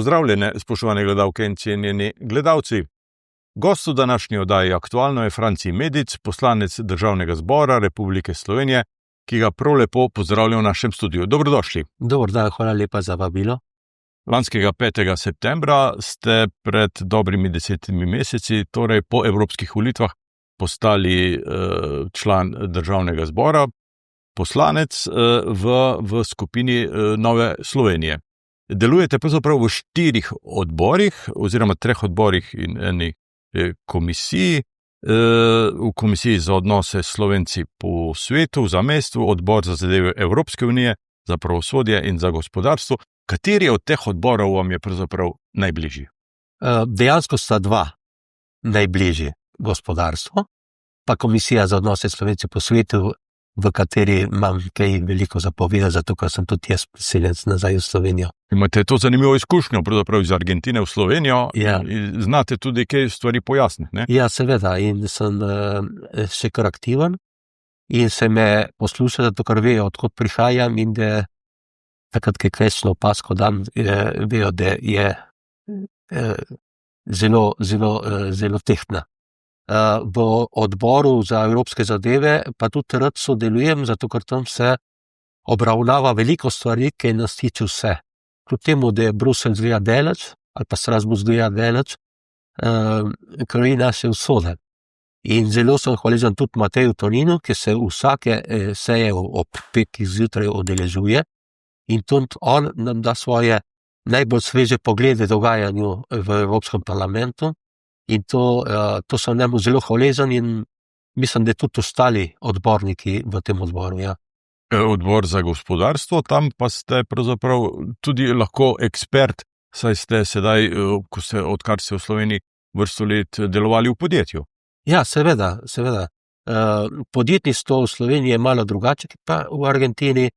pozdravljene, spoštovane gledalke in cenjeni gledalci. Gost v današnji oddaji Aktualno je Franci Medic, poslanec Državnega zbora Republike Slovenije, ki ga prav lepo pozdravlja v našem studiu. Dobrodošli. Dober dan, hvala lepa za vabilo. Lanskega 5. septembra ste pred dobrimi 10 meseci, torej po evropskih volitvah, postali član Državnega zbora, poslanec v skupini Nove Slovenije. Delujete pravzaprav v 4 odborih, oziroma 3 odborih in eni komisiji. V komisiji za odnose s Slovenci po svetu, v zamejstvu, odbor za zadeve Evropske unije, za pravosodje in za gospodarstvo. Kateri od teh odborov vam je pravzaprav najbližji? Dejansko sta 2 najbližji, gospodarstvo, pa komisija za odnose s Slovenci po svetu, v kateri imam kaj veliko zapovedati, zato ker sem tudi jaz priseljenec nazaj v Slovenijo. Imate to zanimivo izkušnjo, pravzaprav iz Argentine v Slovenijo, Ja. in znate tudi kaj stvari pojasniti, ne? Ja, seveda, in sem še kar aktiven in se me posluša, zato ker vejo, odkot prihajam in da takrat, ko je krešno Pasko dan, vejo, da je zelo tehtna. V odboru za evropske zadeve pa tudi rad sodelujem, zato ker tam se obravnava veliko stvari, ki nas tiče vse. Kljub temu, da je Bruselj zgleda daleč, ali pa Strasbourg zgleda daleč, kroji naše usode. In zelo sem hvaležen tudi Mateju Toninu, ki se vsake seje ob 5 zjutraj udeležuje in tudi on nam da svoje najbolj sveže poglede dogajanju v Evropskem parlamentu. In to sem njemu zelo hvaležen in mislim, da tudi ostali odborniki v tem odboru. Ja. Odbor za gospodarstvo, tam pa ste pravzaprav tudi lahko ekspert, saj ste sedaj, odkar ste v Sloveniji vrsto let delovali v podjetju. Ja, seveda. Podjetništvo v Sloveniji je malo drugače, kot pa v Argentini,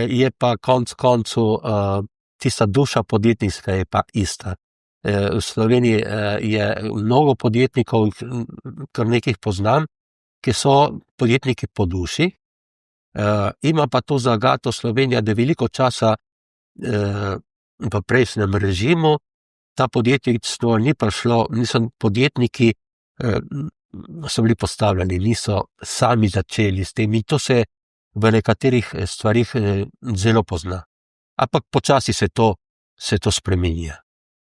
je pa konec koncev tista duša podjetniška je pa ista. V Sloveniji je mnogo podjetnikov, kar nekih poznam, ki so podjetniki po duši. Ima pa to zagato Slovenija, da veliko časa v prejšnjem režimu ta podjetništvo ni prišlo, podjetniki so bili postavljeni, niso sami začeli s tem in to se v nekaterih stvarih zelo pozna. Ampak počasi se to spreminja.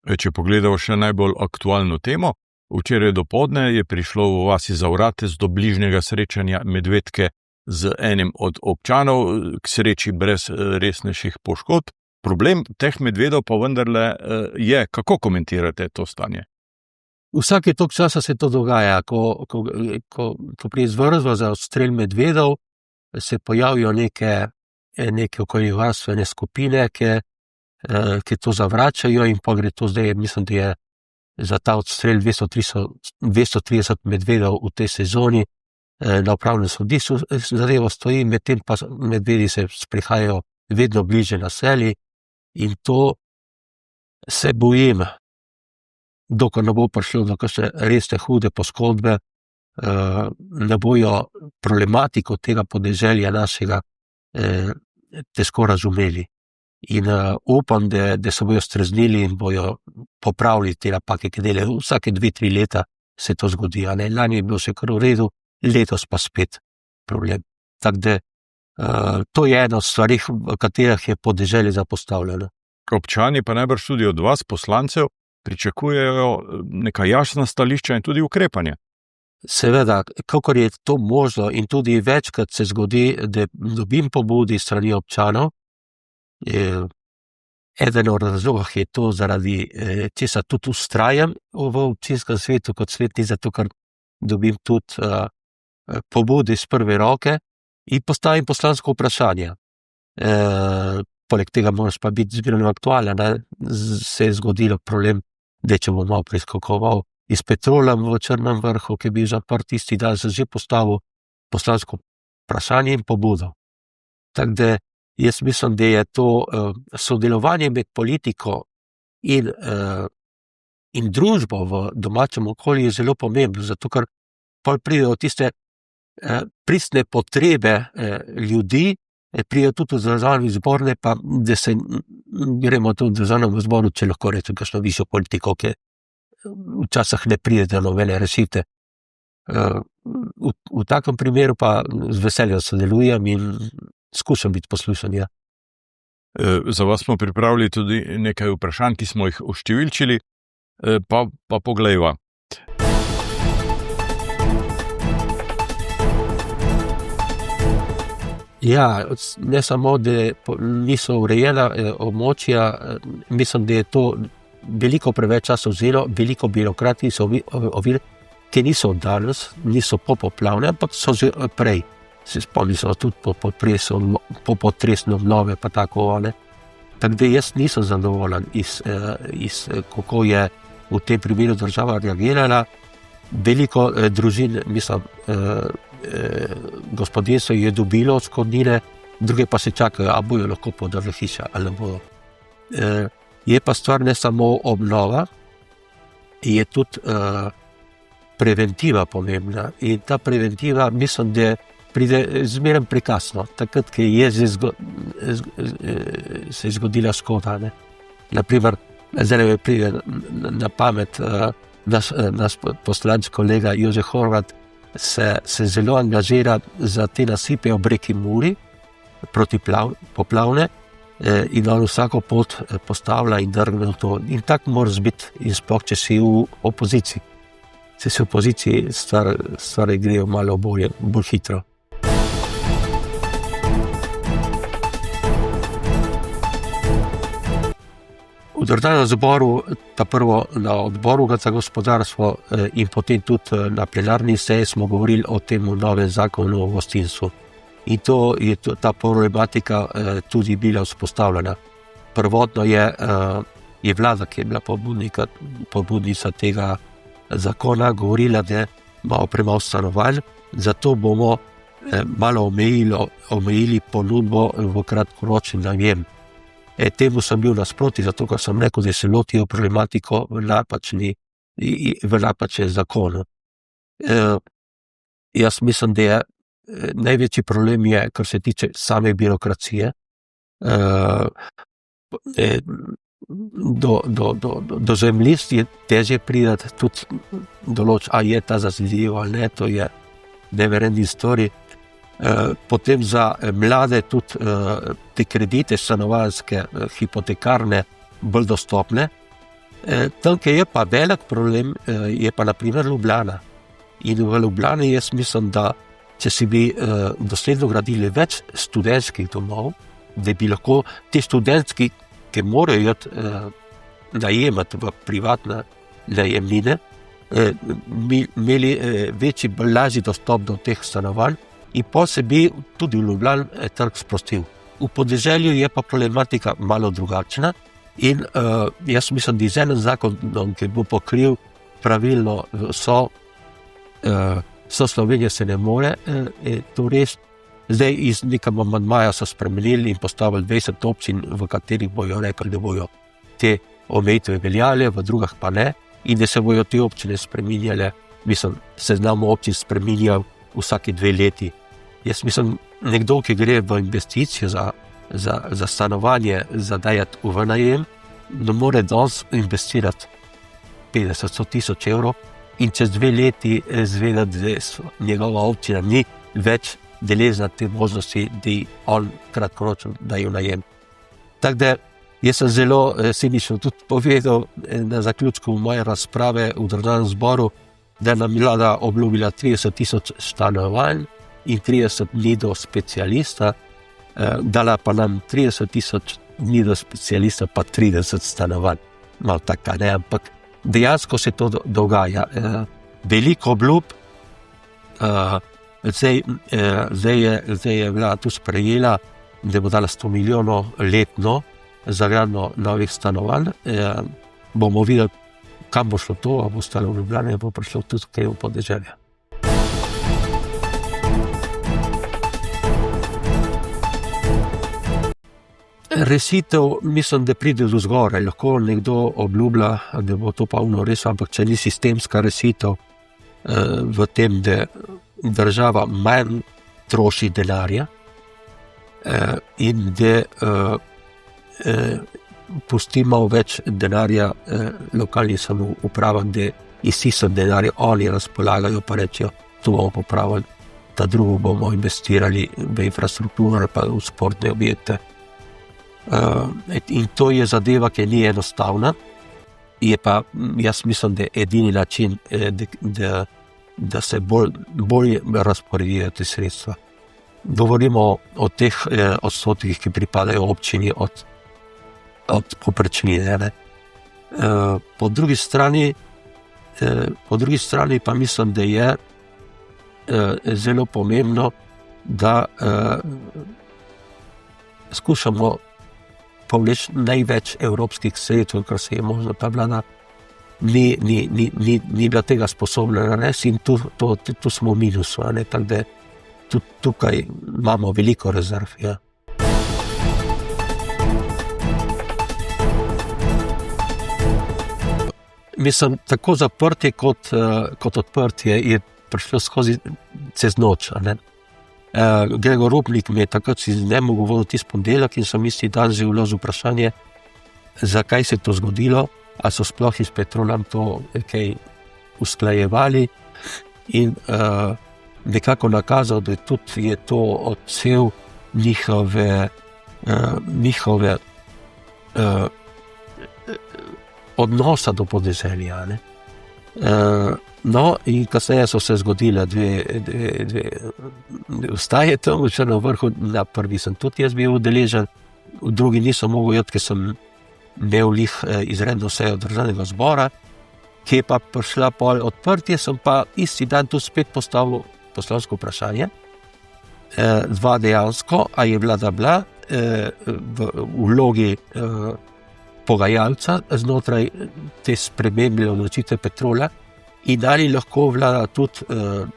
Če pogledamo še najbolj aktualno temo, včeraj dopoldne je prišlo v vasi Zavratec do bližnjega srečanja medvedke z enim od občanov, k sreči brez resnejših poškodb. Problem teh medvedov pa vendarle je, kako komentirate to stanje? Vsake toliko časa se to dogaja, ko pride izvršba za odstrel medvedov, se pojavijo neke okoljevarstvene skupine, ki to zavračajo in pa gre to zdaj, mislim, da je za ta odstrel 230 medvedov v tej sezoni na upravnem sodišču zadevo stoji, medtem pa medvedi se sprehajajo vedno bliže naselji in to se bojim, dokler ne bo prišlo do kakšne resne hude poškodbe, ne bojo problematiko tega podeželja našega težko razumeli. In upam, da se bojo streznili in bojo popravili te napake, ki delajo. Vsake 2-3 leta se to zgodi. Lani je bilo še kar v redu, letos pa spet problem. Tako da to je ena od stvari, v katerih je podeželje zapostavljeno. Občani pa najbrž tudi od vas, poslancev, pričakujejo neka jasna stališča in tudi ukrepanje. Seveda, kakor je to možno in tudi večkrat se zgodi, da dobim pobudi strani občanov. Eden od razlogov je to, zaradi česa tudi vztrajam v občinskem svetu kot svetnik, zato ker dobim tudi pobude iz prve roke in postavim poslansko vprašanje. Poleg tega moraš pa biti zmerno aktualen. Se je zgodilo problem, da če bom malo preskakoval iz Petrola v Črnem vrhu, ki bi zaprt tisti dan, sem že postavil poslansko vprašanje in pobudo. Tako da jaz mislim, da je to sodelovanje med politiko in družbo v domačem okolju zelo pomembno, zato ker pol pridejo tiste pristne potrebe ljudi, pride tudi v državni zbor, ne pa, da se gremo tudi v državnem zboru, če lahko rečem, kakšno višjo politiko, ki včasih ne pride do nobene rešitve. V takem primeru pa z veseljem sodelujem in skušam biti poslušan. Ja. Za vas smo pripravili tudi nekaj vprašanj, ki smo jih oštevilčili, pa poglejva. Ja, ne samo, da niso urejena območja, mislim, da je to veliko preveč časa vzelo, veliko birokrati so ovir, ki niso danes, niso popoplavne, ampak so že prej. Se spomnim so tudi po potresne obnove, pa tako one. Tako da jaz nisem zadovoljen kako je v tem primeru država reagirala. Veliko družin, mislim, gospodinjstvo je dobilo odškodnine, druge pa se čakajo, a bojo lahko podrli hiša ali ne bojo. Je pa stvar ne samo obnova, je tudi preventiva pomembna. In ta preventiva, mislim, da pride zmeraj prekasno, takrat, ko je se zgodila škoda. Naprimer, zdaj mi pride na pamet naš poslanec kolega Jožef Horvat, se zelo angažira za te nasipe ob reki Muri, protipoplavne, in on vsako pot postavlja in drgne v to. In tako moraš biti, in sploh, če si v opoziciji. Če si v opoziciji, stvari grejo malo bolj hitro. V državnem zboru, ta prvo na odboru za gospodarstvo in potem tudi na plenarni seji smo govorili o tem novem zakonu o gostinstvu. In ta problematika tudi bila vzpostavljena. Prvotno je vlada, ki je bila pobudnica tega zakona, govorila, da imamo premalo stanovanj, zato bomo malo omejili ponudbo v kratkoročni najem. Temu sem bil nasproti, zato ker sem rekel, da se lotijo problematiko v napačnem zakonu. Jaz mislim, da je največji problem je, kar se tiče same birokracije. Do zemljišč je težje priti, tudi določ, a je ta zazidljiv ali ne, to je neverjetna storija. Potem za mlade tudi te kredite stanovanjske, hipotekarne, bolj dostopne. Tam, ki je pa velik problem, je pa na primer Ljubljana. In v Ljubljani jaz mislim, da če si bi dosledno gradili več študentskih domov, da bi lahko te študentski, ki morajo najemati v privatne najemnine, imeli večji, lažji dostop do teh stanovanj, in pa se bi tudi v Ljubljani trg sprostil. V podeželju je pa problematika malo drugačna in jaz mislim, da z enim zakonom, ki bo pokril pravilno vso Slovenijo, se ne more to res. Zdaj iz nekam amandmaja so spremenili in postavili 20 občin, v katerih bojo rekli, da bojo te omejitve veljale, v drugih pa ne, in da se bojo te občine spreminjale, mislim, seznam občin spreminjal vsake 2 leti. Jaz mislim, nekdo, ki gre v investicijo za stanovanje, za dajati v najem, ne more danes investirati 50-100 tisoč evrov in čez 2 leti zvedeti, da njegova občina ni več deležna te možnosti, da on kratkoročno daje v najem. Tako da jaz sem zelo cinično tudi povedal na zaključku moje razprave v državnem zboru, da nam vlada obljubila 30 tisoč stanovanj in 30 dni do specialista, dala pa nam 30 tisoč dni do specialista, pa 30 stanovanj. Malo tako, ne, ampak dejansko se to dogaja. Veliko obljub, zdaj je vlada tu sprejela, da bo dala 100 milijonov letno za gradnjo novih stanovanj. Bomo videli, kam bo šlo to, a bo ostalo v Ljubljani, bo prišlo tudi kaj v podeželje. Rešitev, mislim, da pride do zgoraj. Lahko nekdo obljublja, da bo to pa res, ampak če ni sistemska rešitev v tem, da država manj troši denarja, in da pustimo več denarja lokalnim samoupravam, da iz tistega denarja oni razpolagajo, pa rečejo, to bomo popravili, ta drugo bomo investirali v infrastrukturo ali pa v sportne objekte. In to je zadeva, ki ni enostavna, je pa, jaz mislim, da je edini način, da se bolj razporedijo te sredstva. Govorimo o teh odstotkih, ki pripadajo občini od povprečnine. Po drugi strani pa mislim, da je zelo pomembno, da skušamo povleči največ evropskih sredstev, kar se je možno. Ta vlada ni bila tega sposobna narediti in tu smo v minusu, tako da tudi tukaj imamo veliko rezerv. Ja. Mislim, tako zaprtje kot odprtje je prišlo skozi čez noč. Gregor Rupnik mi je takrat si z njim govoril tisti ponedeljek in sem isti dan že vložil vprašanje, zakaj se je to zgodilo, ali so sploh iz Petrolom to kaj usklajevali in nekako nakazal, da tudi je to odsev njihove odnosa do podeželja. No, in kasneje so se zgodile dve vstaje tam v Črnem Vrhu. Na prvi sem tudi jaz bil udeležen, v drugi nisem mogel iti, ker sem imel izredno sejo državnega zbora, ki je pa prišla pol odprtje, sem pa isti dan tu spet postavil poslansko vprašanje, dva dejansko, a je vlada bila v vlogi pogajalca znotraj te spremembe odločitve Petrola in ali lahko vlada tudi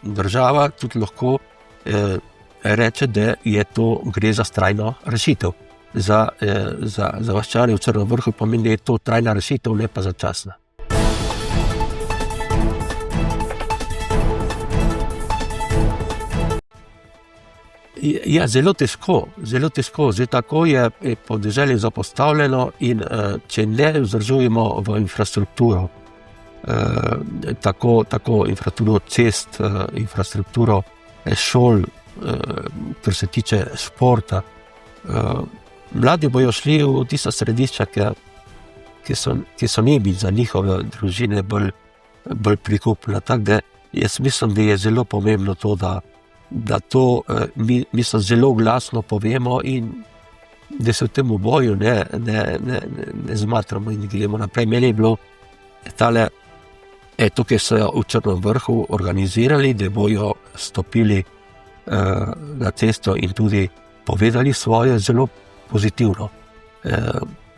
država tudi lahko reče, da je to gre za trajno rešitev. Za vaščane v Črnem Vrhu pomeni, da je to trajna rešitev, ne pa začasna. Ja, zelo težko. Že tako je podeželje zapostavljeno in če ne vzdržujemo v infrastrukturo, tako infrastrukturo cest, infrastrukturo šol, kar se tiče športa, mladi bojo šli v tista središča, ki so nebi za njihove družine bolj prikupna. Tako da jaz mislim, da je zelo pomembno to, da to mi zelo glasno povemo in da se v tem boju ne zmatramo in gremo naprej. Meni je bilo tukaj so v Črnem Vrhu organizirali, da bojo stopili na cesto in tudi povedali svoje zelo pozitivno.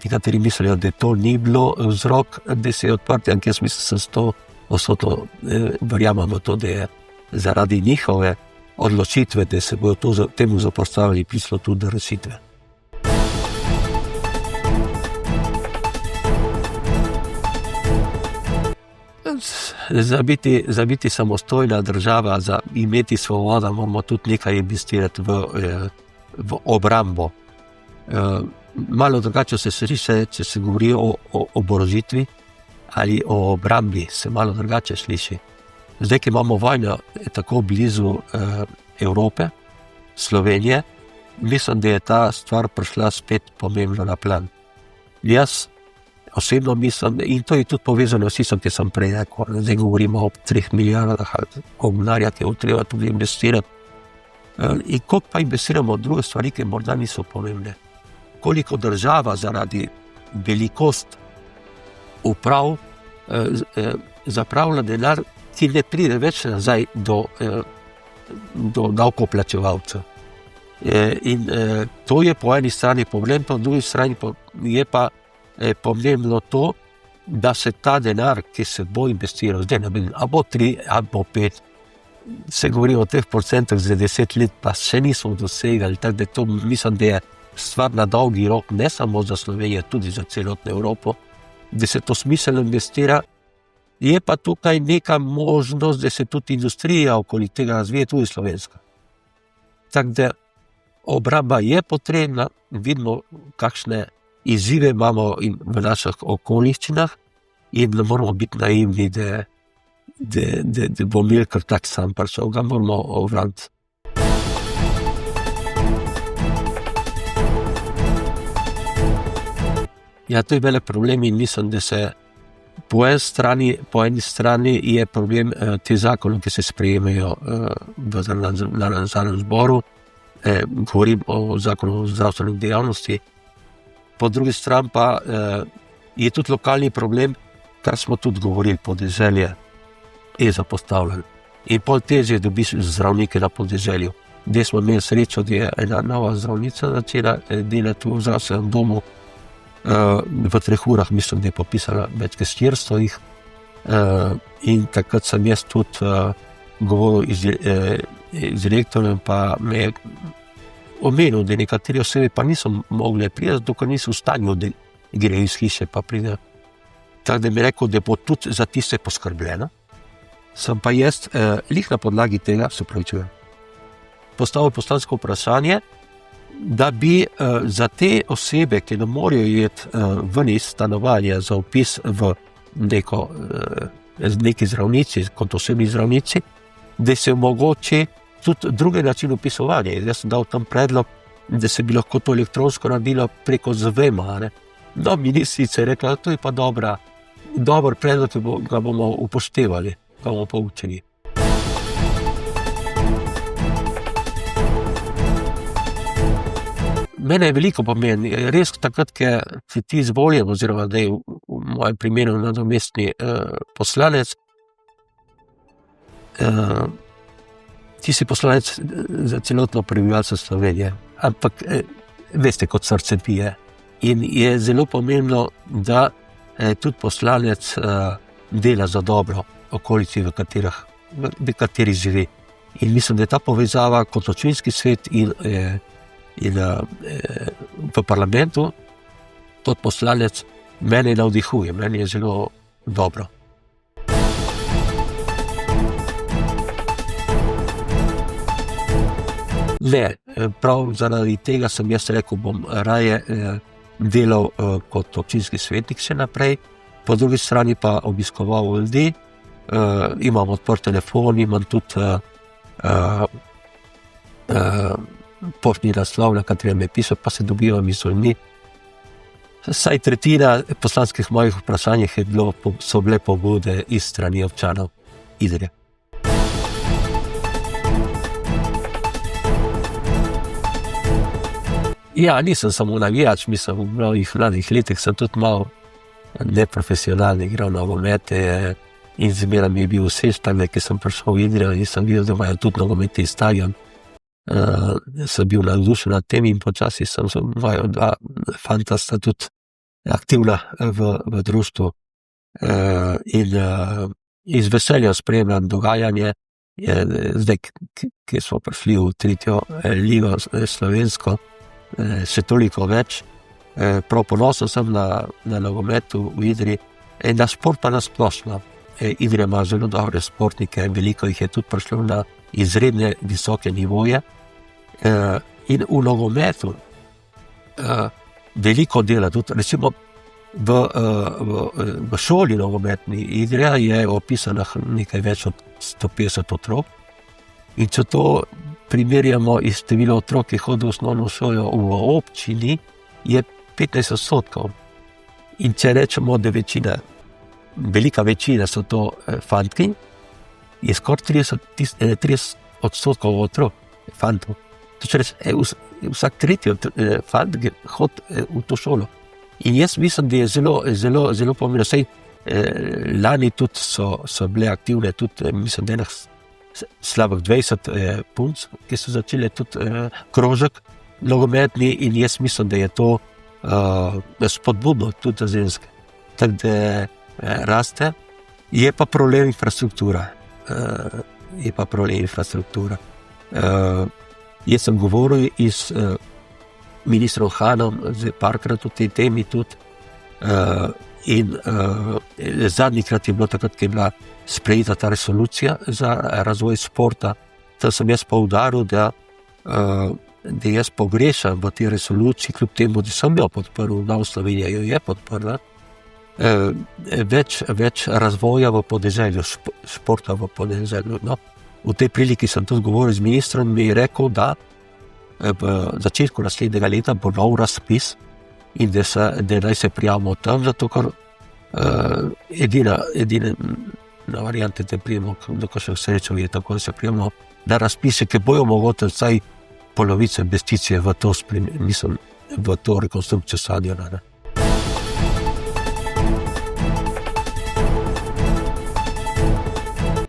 Nekateri mislijo, da to ni bilo vzrok, da se je odprti, ampak jaz mislim, da se verjamemo to, da je zaradi njihove odločitve, da se bodo temu zoperstavili, prišlo tudi do rešitve. Za biti samostojna država, za imeti svobodo, moramo tudi nekaj investirati v obrambo. Malo drugače se sliši, če se govori o oborožitvi ali o obrambi, se malo drugače sliši. Zdaj, ki imamo vojno tako blizu Evrope, Slovenije, mislim, da je ta stvar prišla spet pomembno na plan. Jaz osebno mislim, in to je tudi povezano s tistim, ki sem prej rekel, zdaj govorimo o 3 milijardah denarja, ki je treba tudi investirati. In koliko pa investiramo v druge stvari, ki morda niso pomembne. Koliko država zaradi velikost uprav zapravlja denar, ki ne pride več nazaj do davkoplačevalcev. In to je po eni strani problem, po drugi strani je pa pomembno to, da se ta denar, ki se bo investiral, zdaj ne vem, a bo 3, a bo 5, se govori o teh procentih za 10 let, pa še nismo dosegali, tako da to mislim, da je stvar na dolgi rok, ne samo za Slovenijo, tudi za celotno Evropo, da se to smiselno investira. Je pa tukaj neka možnost, da se tudi industrija okoli tega razvije, tudi slovenska. Tako da obramba je potrebna, vidimo, kakšne izzive imamo in v naših okoliščinah in ne moramo biti naivni, da bo mir kar tak sam prišel, ga moramo obraniti. Ja, to je velik problem in mislim, da se po eni strani je problem te zakone, ki se sprejemajo na nadzornem zboru, govorim o zakonu o zdravstveni dejavnosti, po drugi strani pa je tudi lokalni problem, kar smo tudi govorili, podeželje je zapostavljen. In pol težje dobiš zdravnike na podeželju. Zdaj smo imeli srečo, da je ena nova zdravnica začela delati v zdravstvenem domu, v 3 urah, mislim, da je popisala več kot 400 jih. In takrat sem jaz tudi govoril z direktorjem, pa me je omenil, da nekateri osebe pa niso mogli priti, dokler niso v stanju, da grejo iz hiše pa pridejo. Tako da mi je rekel, da bo tudi za tiste poskrbljeno. Sem pa jaz lih na podlagi tega, se upravičujem, postavil poslansko vprašanje, da bi za te osebe, ki ne morejo iti ven iz stanovanja za vpis v neki zdravnici, kot osebni zdravnici, da se omogoči tudi drugi način vpisovanja. Jaz sem dal tam predlog, da se bi lahko to elektronsko naredilo preko ZVEM-a. No, ministrica je rekla, to je pa dober predlog, ki ga bomo upoštevali, ga bomo poučili. Mene je veliko pomeni, res takrat, ker si ti izvoljen, oziroma da je v mojem primeru nadomestni poslanec, ti si poslanec za celotno prebivalstvo Slovenije, ampak veste, kot srce bije. In je zelo pomembno, da tudi poslanec dela za dobro okolici, v kateri živi. In mislim, da je ta povezava kot občinski svet in v parlamentu, kot poslanec, mene navdihuje, meni je zelo dobro. Ne, prav zaradi tega sem jaz rekel, bom raje delal kot občinski svetnik še naprej, po drugi strani pa obiskoval ljudi, imam odprt telefon, imam tudi poštni naslov, na katerem je pisal, pa se dobivam iz ljudmi. Saj 1/3 poslanskih mojih vprašanj so bile pobude iz strani občanov Idrije. Ja, nisem samo navijač, mislim, v mladih letih sem tudi malo neprofesionalno igral nogomet in zmeraj mi je bil všeč, ki sem prišel v Idrijo in sem videl, da imajo tudi nogometni stadion. Sem bil navdušen nad tem in počasi sem vaju 2 fanta sta tudi aktivna v društvu in iz veselja spremljam dogajanje. Zdaj, ki smo prišli v 3. ligo slovensko, še toliko več. Prav ponosen sem na nogometu v Idriji in na šport pa nasplošno. Idrija ima zelo dobre športnike, veliko jih je tudi prišlo na izredne visoke nivoje. In v nogometu veliko dela tudi, recimo v šoli nogometni Idrija je opisano nekaj več od 150 otrok in če to primerjamo iz števila otrok, ki hodijo v osnovno šolo v občini, je 15%. In če rečemo, da velika večina so to fantki, je skoraj 30% otrok fantov. To če reči, vsak 3. fant hodi v to šolo. In jaz mislim, da je zelo pomembno. Saj lani tudi so bile aktivne, tudi mislim, da enih slabih 20 punc, ki so začele tudi krožek nogometni in jaz mislim, da je to spodbudno tudi za ženske. Tako da raste. Je pa problem infrastruktura. Jaz sem govoril z ministrom Hanom parkrat o tej temi tudi in zadnjikrat je bilo takrat, ko je bila sprejeta ta resolucija za razvoj športa, tam sem jaz poudaril, da da jaz pogrešam v tej resoluciji, kljub temu, da sem jo podprl, Nova Slovenija jo je podprla, več razvoja v podeželju, športa v podeželju. No, v tej priliki sem tudi govoril z ministrom, mi je rekel, da v začetku naslednjega leta bo nov razpis in da naj se prijavimo tam, zato ker edina varianta, da prijemo do kakšnih srečev, je tako, da se prijavimo na razpise, ki bojo omogočili vsaj polovico investicije v to rekonstrukcijo stadiona.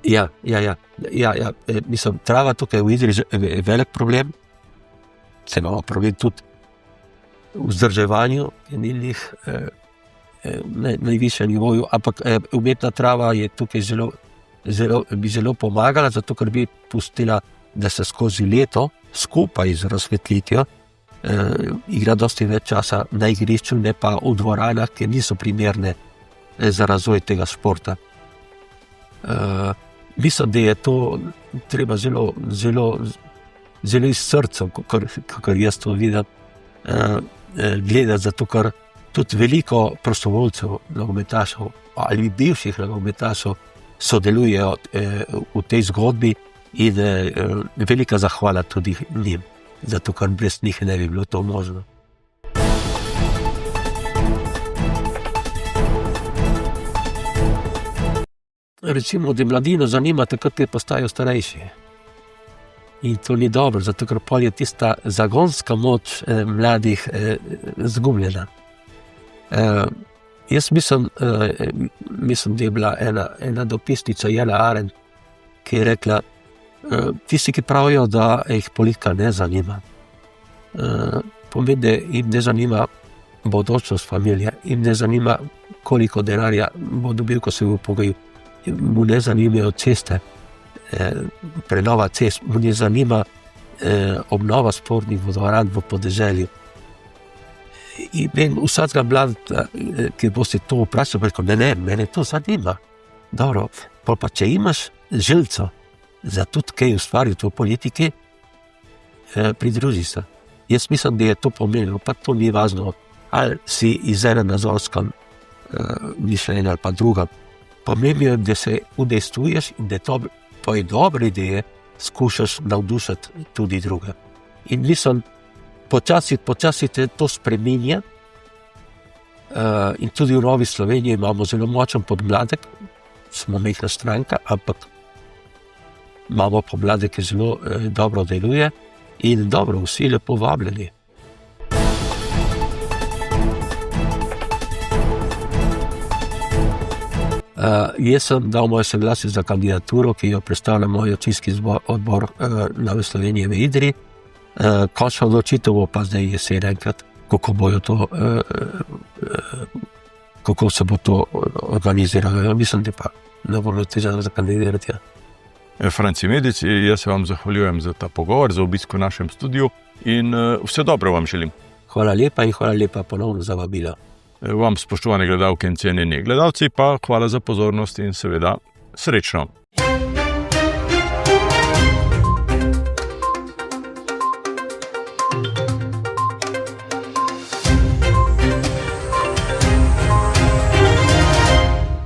Ja. Trava tukaj v Idriji je velik problem. Se imamo problem tudi v vzdrževanju kenilnih na najvišjem nivoju, ampak umetna trava je tukaj bi zelo pomagala, zato ker bi pustila, da se skozi leto skupaj z razsvetlitvijo igra dosti več časa na igrišču, ne pa v dvoranah, ki niso primerne za razvoj tega športa. Mislim, da je to treba zelo iz srca, kakor jaz to vidim, gledati, zato ker tudi veliko prostovoljcev, nogometašev ali bivših nogometašev sodelujejo v tej zgodbi in velika zahvala tudi njim, zato ker brez njih ne bi bilo to možno. Recimo, da mladino zanima takrat, ko postajajo starejši. In to ni dobro, zato ker pol je tista zagonska moč mladih zgubljena. Jaz mislim, da je bila ena dopisnica, Jana Arendt, ki je rekla, tisti, ki pravijo, da jih politika ne zanima, pomeni, da jim ne zanima bodočnost familije, jim ne zanima, koliko denarja bo dobil, ko se bo upokojil. Mu ne zanimajo ceste, prenova cest, mu ne zanima obnova sportnih vodovaran v podeželju. In vsakega mlada, ki boste to vprašali, rekel, ne, mene to zanima. Dobro, pa če imaš želco za tudi kaj ustvariti v politiki, pridruži se. Jaz mislim, da je to pomembno, pa to ni važno, ali si iz ene nazorskem mišljenja ali pa druga. Pomembno je, da se udejstvuješ in da tvoje dobre ideje skušaš navdušiti tudi druge. In mislim, počasi te to spreminja in tudi v Novi Sloveniji imamo zelo močen podmladek, smo majhna stranka, ampak imamo podmladek, ki zelo dobro deluje in dobro, vsi lepo vabljeni. Jaz sem dal moje soglasje za kandidaturo, ki jo predstavlja moj občinski odbor Nove Slovenije v Idriji. Končna odločitev bo pa zdaj jesen enkrat, kako se bo to organiziralo. Mislim, da pa ne bo težava za kandidirati. Franci Medic, jaz se vam zahvaljujem za ta pogovor, za obisk v našem studiu in vse dobro vam želim. Hvala lepa in hvala lepa ponovno za vabilo. Vam, spoštovane gledalke in cenjeni gledalci, pa hvala za pozornost in seveda srečno.